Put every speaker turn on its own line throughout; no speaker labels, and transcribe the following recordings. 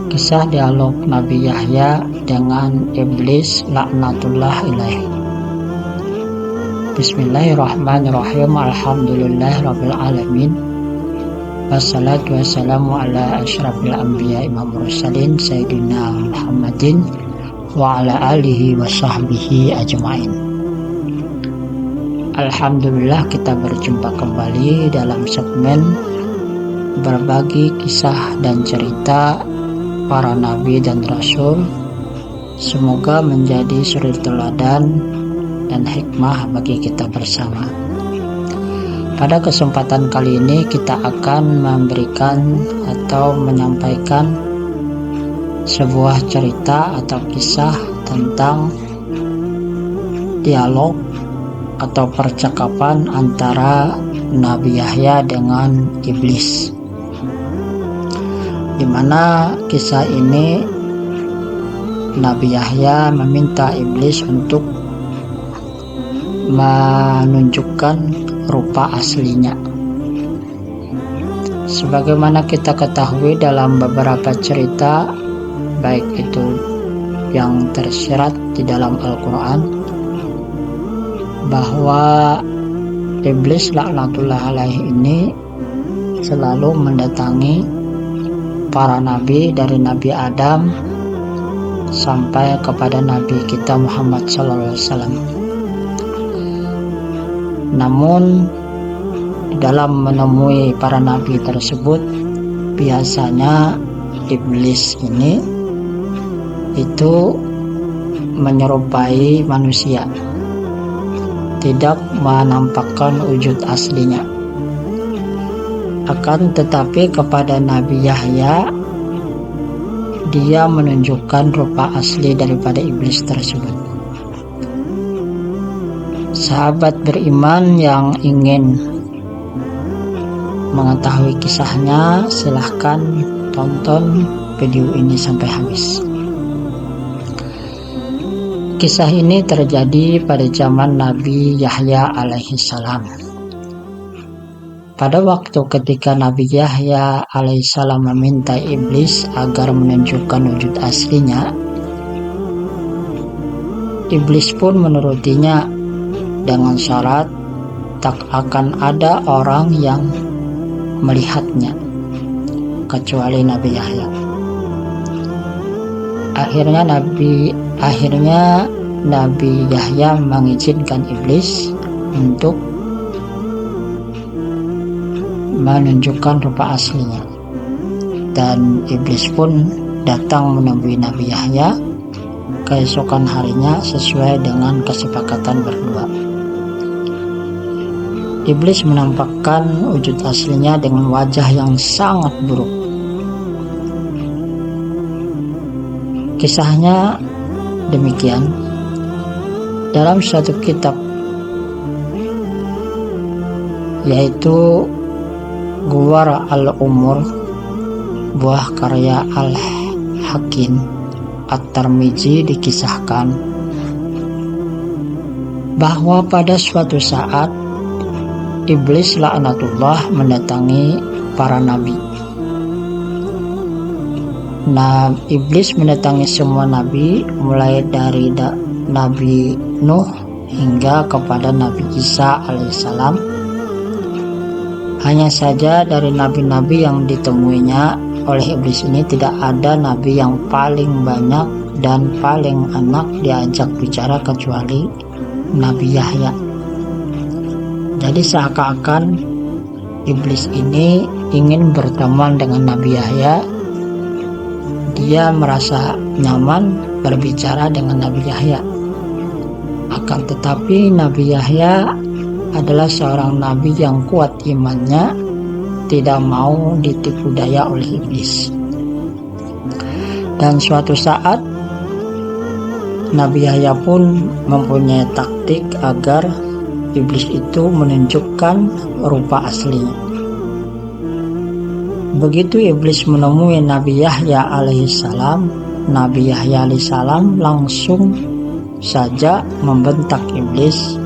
Kisah dialog Nabi Yahya dengan iblis laknatullah ilaih. Bismillahirrahmanirrahim. Alhamdulillahirabbil alamin. Wassalatu wassalamu ala asyrafil anbiya imam mursalin sayyidina Muhammadin wa ala alihi wa sahbihi ajma'in. Alhamdulillah, kita berjumpa kembali dalam segmen berbagi kisah dan cerita para nabi dan rasul. Semoga menjadi suri teladan dan hikmah bagi kita bersama. Pada kesempatan kali ini kita akan memberikan atau menyampaikan sebuah cerita atau kisah tentang dialog atau percakapan antara Nabi Yahya dengan iblis, di mana kisah ini Nabi Yahya meminta iblis untuk menunjukkan rupa aslinya. Sebagaimana kita ketahui dalam beberapa cerita, baik itu yang tersirat di dalam Al-Quran, bahwa iblis laknatullah alaih ini selalu mendatangi para nabi dari Nabi Adam sampai kepada Nabi kita Muhammad SAW. Namun dalam menemui para nabi tersebut, biasanya iblis ini itu menyerupai manusia, tidak menampakkan wujud aslinya. Akan tetapi kepada Nabi Yahya, dia menunjukkan rupa asli daripada iblis tersebut. Sahabat beriman yang ingin mengetahui kisahnya, silahkan tonton video ini sampai habis. Kisah ini terjadi pada zaman Nabi Yahya alaihi salam. Pada waktu ketika Nabi Yahya alaihi salam meminta iblis agar menunjukkan wujud aslinya, iblis pun menurutinya dengan syarat tak akan ada orang yang melihatnya kecuali Nabi Yahya. Akhirnya Nabi Yahya mengizinkan iblis untuk menunjukkan rupa aslinya, dan iblis pun datang menemui Nabi Yahya keesokan harinya sesuai dengan kesepakatan berdua. Iblis menampakkan wujud aslinya dengan wajah yang sangat buruk. Kisahnya demikian. Dalam suatu kitab, yaitu Guwar al-Umur, buah karya Al-Hakim At-Tirmizi, dikisahkan bahwa pada suatu saat iblis laknatullah mendatangi para nabi. Nah, iblis mendatangi semua nabi, mulai dari Nabi Nuh hingga kepada Nabi Isa alaihissalam. Hanya saja dari nabi-nabi yang ditemuinya oleh iblis ini, tidak ada nabi yang paling banyak dan paling enak diajak bicara kecuali Nabi Yahya. Jadi seakan-akan iblis ini ingin berteman dengan Nabi Yahya. Dia merasa nyaman berbicara dengan Nabi Yahya. Akan tetapi Nabi Yahya adalah seorang nabi yang kuat imannya, tidak mau ditipu daya oleh iblis. Dan suatu saat Nabi Yahya pun mempunyai taktik agar iblis itu menunjukkan rupa aslinya. Begitu iblis menemui Nabi Yahya alaihissalam, Nabi Yahya alaihissalam langsung saja membentak iblis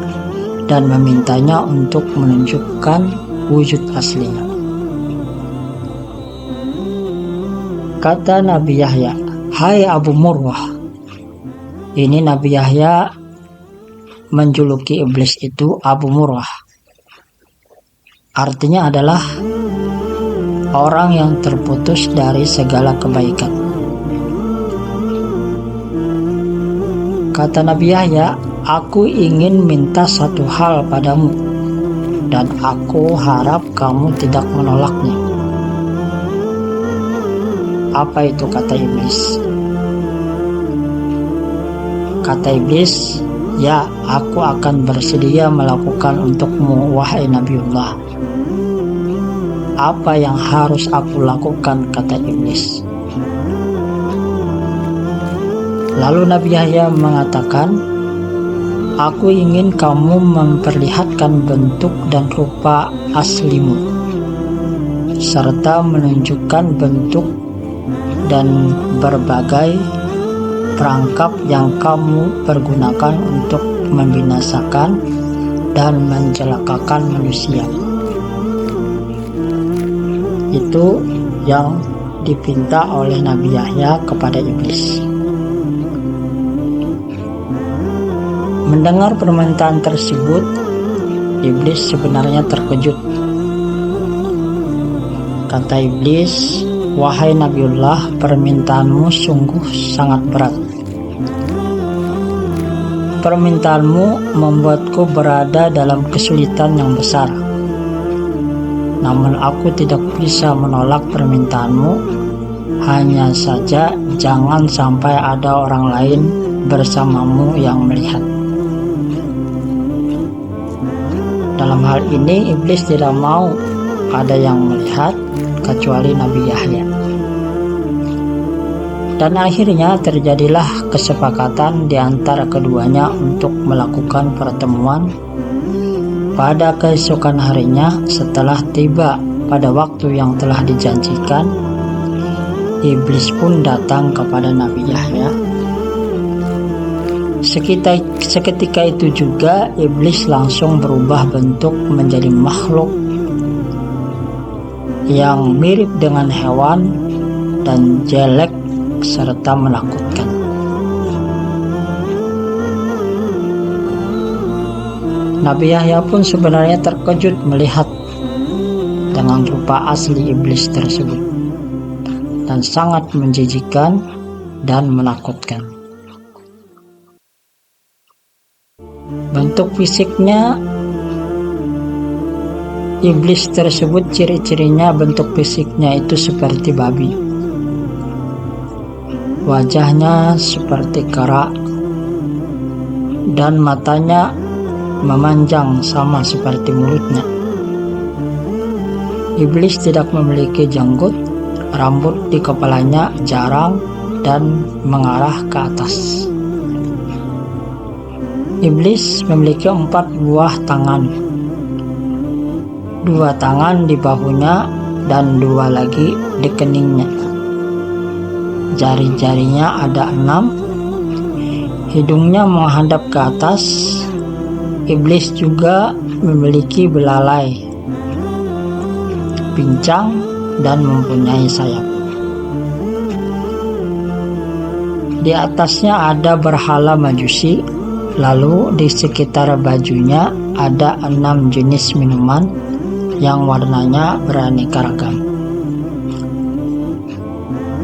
dan memintanya untuk menunjukkan wujud aslinya. Kata Nabi Yahya, "Hai Abu Murwah." Ini Nabi Yahya menjuluki iblis itu Abu Murwah. Artinya adalah orang yang terputus dari segala kebaikan. Kata Nabi Yahya, "Aku ingin minta satu hal padamu, dan aku harap kamu tidak menolaknya." Apa itu, kata iblis? Kata iblis, "Ya, aku akan bersedia melakukan untukmu, wahai Nabiullah." "Apa yang harus aku lakukan?" kata iblis. Lalu Nabi Yahya mengatakan, "Aku ingin kamu memperlihatkan bentuk dan rupa aslimu, serta menunjukkan bentuk dan berbagai perangkap yang kamu pergunakan untuk membinasakan dan mencelakakan manusia." Itu yang dipinta oleh Nabi Yahya kepada iblis. Mendengar permintaan tersebut, iblis sebenarnya terkejut. Kata iblis, "Wahai Nabiullah, permintaanmu sungguh sangat berat. Permintaanmu membuatku berada dalam kesulitan yang besar. Namun aku tidak bisa menolak permintaanmu. Hanya saja jangan sampai ada orang lain bersamamu yang melihat." Dalam hal ini iblis tidak mau ada yang melihat kecuali Nabi Yahya. Dan akhirnya terjadilah kesepakatan di antara keduanya untuk melakukan pertemuan pada keesokan harinya. Setelah tiba pada waktu yang telah dijanjikan, iblis pun datang kepada Nabi Yahya. Seketika itu juga iblis langsung berubah bentuk menjadi makhluk yang mirip dengan hewan dan jelek serta menakutkan. Nabi Yahya pun sebenarnya terkejut melihat dengan rupa asli iblis tersebut, dan sangat menjijikkan dan menakutkan. Bentuk fisiknya iblis tersebut, ciri-cirinya bentuk fisiknya itu seperti babi. Wajahnya seperti kera dan matanya memanjang sama seperti mulutnya. Iblis tidak memiliki janggut, rambut di kepalanya jarang dan mengarah ke atas. Iblis memiliki 4 buah tangan, 2 tangan di bahunya dan 2 lagi di keningnya. Jari-jarinya ada 6, hidungnya menghadap ke atas. Iblis juga memiliki belalai, pincang, dan mempunyai sayap. Di atasnya ada berhala majusi. Lalu di sekitar bajunya ada 6 jenis minuman yang warnanya beraneka ragam.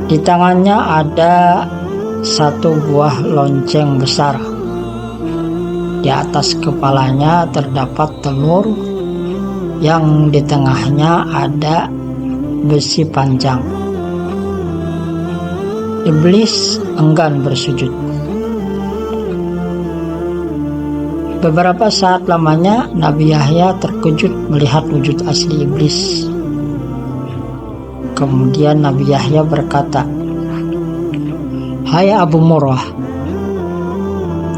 Di tangannya ada 1 buah lonceng besar. Di atas kepalanya terdapat telur yang di tengahnya ada besi panjang. Iblis enggan bersujud. Beberapa saat lamanya Nabi Yahya terkejut melihat wujud asli iblis. Kemudian Nabi Yahya berkata, "Hai Abu Murwah,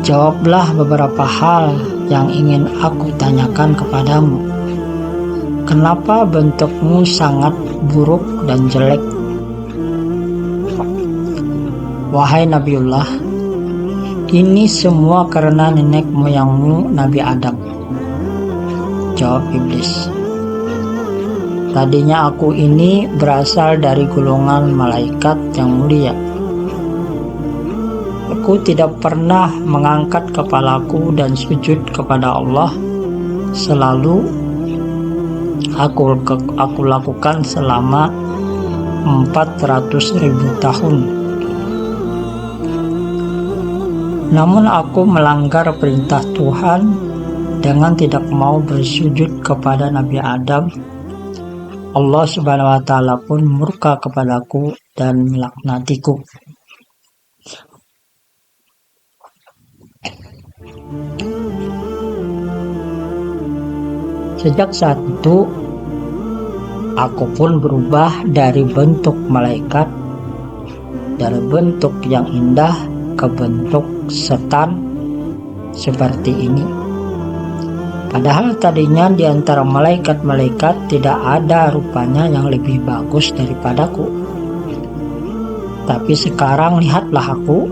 jawablah beberapa hal yang ingin aku tanyakan kepadamu. Kenapa bentukmu sangat buruk dan jelek?" "Wahai Nabiullah, ini semua karena nenek moyangmu Nabi Adam," jawab iblis. Tadinya aku ini berasal dari golongan malaikat yang mulia. Aku tidak pernah mengangkat kepalaku dan sujud kepada Allah. Selalu aku lakukan selama 400.000 tahun. Namun aku melanggar perintah Tuhan dengan tidak mau bersujud kepada Nabi Adam. Allah Subhanahu wa Ta'ala pun murka kepadaku dan melaknatiku. Sejak saat itu, aku pun berubah dari bentuk malaikat, dari bentuk yang indah ke bentuk setan seperti ini. Padahal tadinya di antara malaikat-malaikat tidak ada rupanya yang lebih bagus daripadaku. Tapi sekarang lihatlah aku.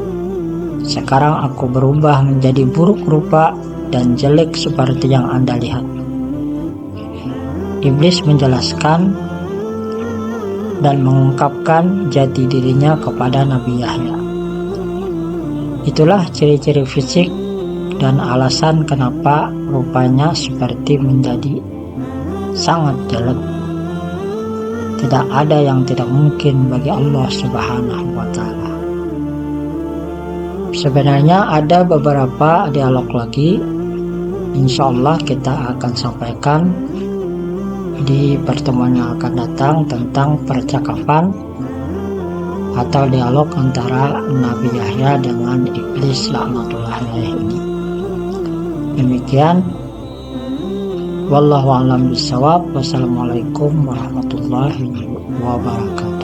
Sekarang aku berubah menjadi buruk rupa dan jelek seperti yang Anda lihat. Iblis menjelaskan dan mengungkapkan jati dirinya kepada Nabi Yahya. Itulah ciri-ciri fisik dan alasan kenapa rupanya seperti menjadi sangat jelek. Tidak ada yang tidak mungkin bagi Allah Subhanahu wa Ta'ala. Sebenarnya ada beberapa dialog lagi, insya Allah kita akan sampaikan di pertemuan yang akan datang tentang percakapan atau dialog antara Nabi Yahya dengan Iblis laknatullahi alaihi ini. Demikian, wallahu a'lam bishawab. Wassalamualaikum warahmatullahi wabarakatuh.